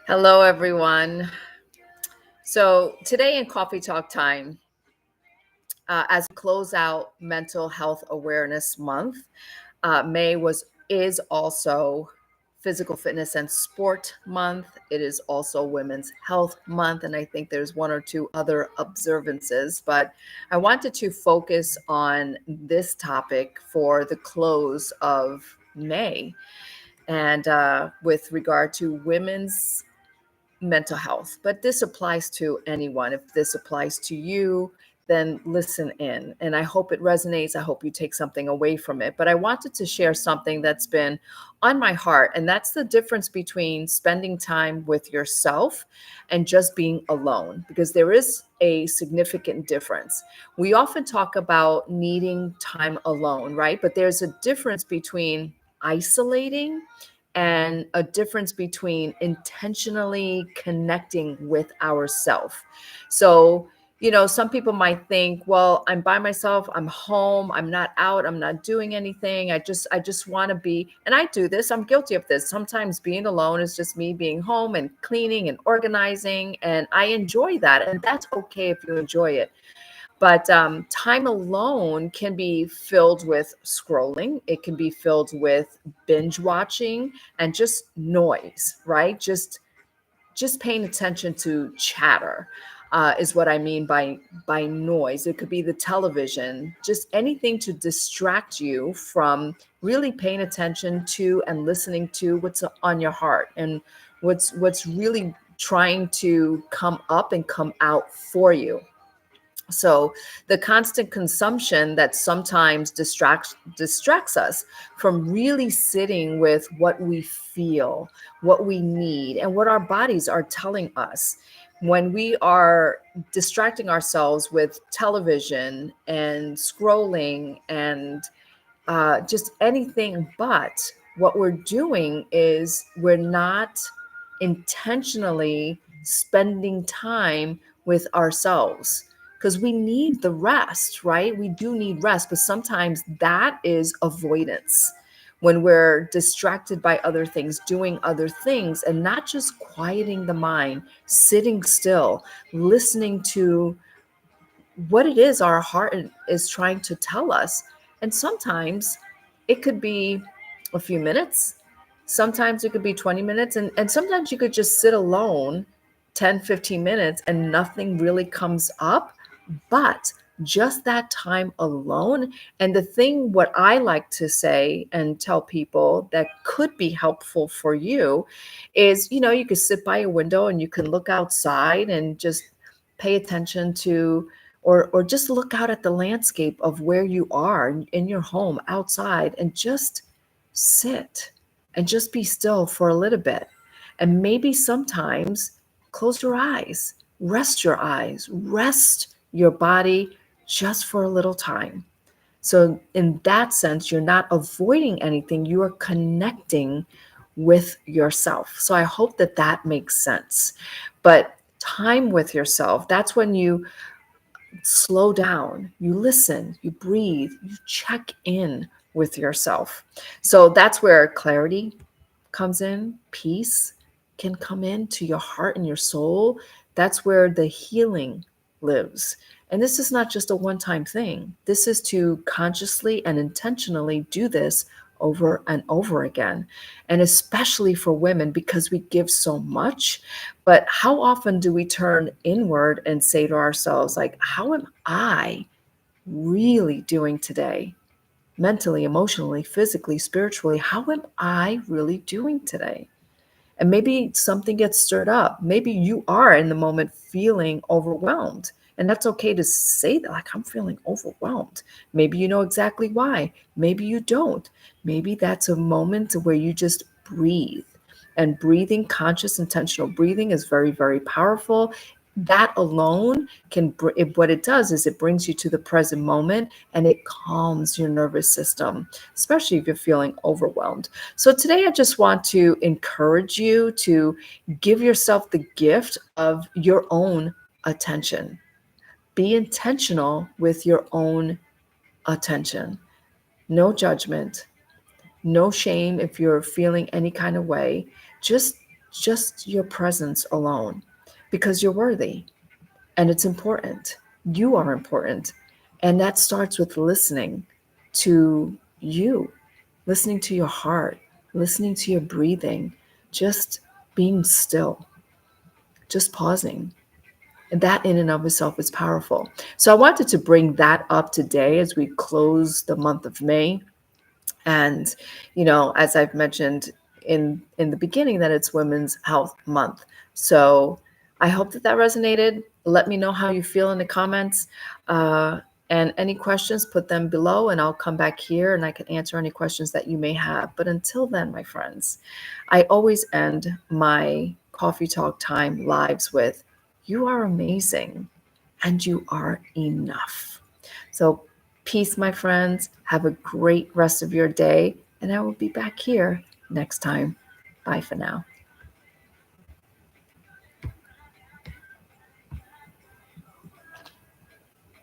Hello, everyone. So, today in Coffee Talk Time, as we close out Mental Health Awareness Month, May was is also Physical Fitness and Sport Month. It is also Women's Health Month, and I think there's one or two other observances. But I wanted to focus on this topic for the close of May, and with regard to women's mental health, but this applies to anyone. If this applies to you, then listen in. And I hope it resonates. I hope you take something away from it. But I wanted to share something that's been on my heart, and that's the difference between spending time with yourself and just being alone, because there is a significant difference. We often talk about needing time alone, right? But there's a difference between isolating and a difference between intentionally connecting with ourself. So, some people might think, well, I'm by myself, I'm home, I'm not out, I'm not doing anything. I just want to be, and I do this, I'm guilty of this. Sometimes being alone is just me being home and cleaning and organizing, and I enjoy that. And that's okay if you enjoy it. But time alone can be filled with scrolling. It can be filled with binge watching and just noise, right? Just paying attention to chatter is what I mean by noise. It could be the television, just anything to distract you from really paying attention to and listening to what's on your heart and what's really trying to come up and come out for you. So the constant consumption that sometimes distracts us from really sitting with what we feel, what we need, and what our bodies are telling us. When we are distracting ourselves with television and scrolling and just anything but, what we're doing is we're not intentionally spending time with ourselves, because we need the rest, right? We do need rest, but sometimes that is avoidance when we're distracted by other things, doing other things, and not just quieting the mind, sitting still, listening to what it is our heart is trying to tell us. And sometimes it could be a few minutes, sometimes it could be 20 minutes, and sometimes you could just sit alone 10, 15 minutes and nothing really comes up. But just that time alone. And the thing, what I like to say and tell people that could be helpful for you is, you could sit by a window and you can look outside and just pay attention to, or just look out at the landscape of where you are in your home outside, and just sit and just be still for a little bit. And maybe sometimes close your eyes, rest your body just for a little time. So, in that sense, you're not avoiding anything, you are connecting with yourself. So, I hope that that makes sense. But time with yourself, that's when you slow down, you listen, you breathe, you check in with yourself. So that's where clarity comes in, peace can come into your heart and your soul. That's where the healing lives. And this is not just a one time thing, this is to consciously and intentionally do this over and over again. And especially for women, because we give so much. But how often do we turn inward and say to ourselves, like, how am I really doing today? Mentally, emotionally, physically, spiritually, how am I really doing today? And maybe something gets stirred up. Maybe you are in the moment feeling overwhelmed. And that's okay to say that, like, I'm feeling overwhelmed. Maybe you know exactly why. Maybe you don't. Maybe that's a moment where you just breathe. And breathing, conscious, intentional breathing is very, very powerful. That alone what it does is it brings you to the present moment, and it calms your nervous system, especially if you're feeling overwhelmed. So today I just want to encourage you to give yourself the gift of your own attention. Be intentional with your own attention. No judgment, no shame if you're feeling any kind of way. Just just your presence alone, because you're worthy and it's important. You are important. And that starts with listening to you, listening to your heart, listening to your breathing, just being still, just pausing. And that in and of itself is powerful. So I wanted to bring that up today as we close the month of May. And, as I've mentioned in the beginning, that it's Women's Health Month. So I hope that that resonated. Let me know how you feel in the comments. Uh, and any questions, put them below, and I'll come back here and I can answer any questions that you may have. But until then, my friends, I always end my Coffee Talk Time lives with, you are amazing and you are enough. So, peace, my friends. Have a great rest of your day, and I will be back here next time. Bye for now.